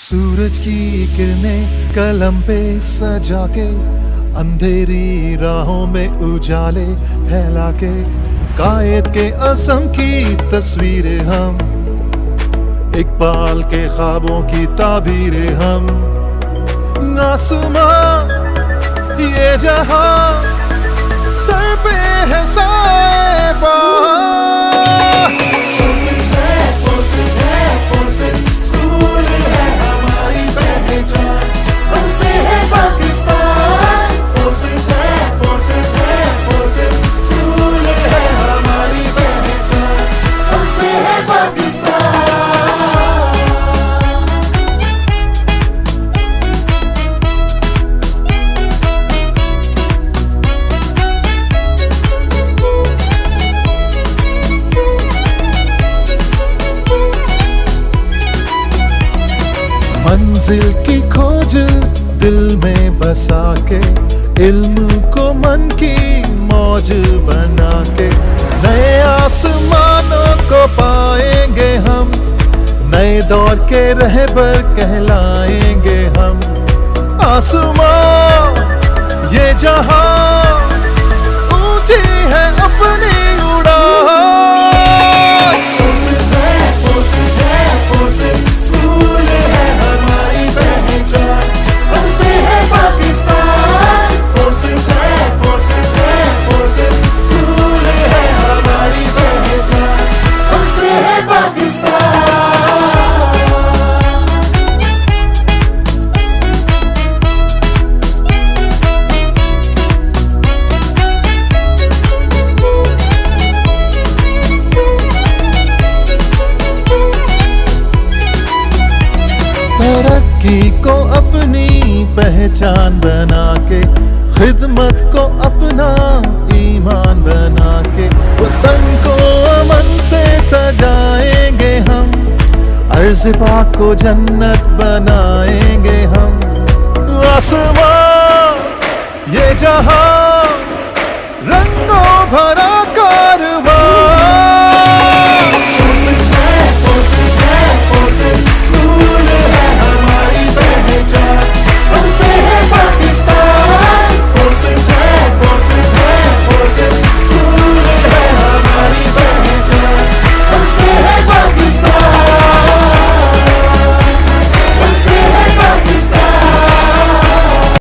सूरज की किरणें कलम पे सजा के, अंधेरी राहों में उजाले फैला के, कायद के असम की तस्वीरें हम, इकबाल के ख्वाबों की ताबीरें हम। आसमां ये जहां सर पे है साहिबा। मंजिल की खोज दिल में बसा के, इल्म को मन की मौज बना के, नए आसमानों को पाएंगे हम, नए दौर के रहबर कहलाएंगे हम। आसमां ये जहां ऊंची है अपनी उड़ान। तरक्की को अपनी पहचान बना के, खिदमत को अपना ईमान बना के, वतन को अमन से सजाएंगे हम, अर्ज़ पाक को जन्नत बनाएंगे हम। आसमां ये जहां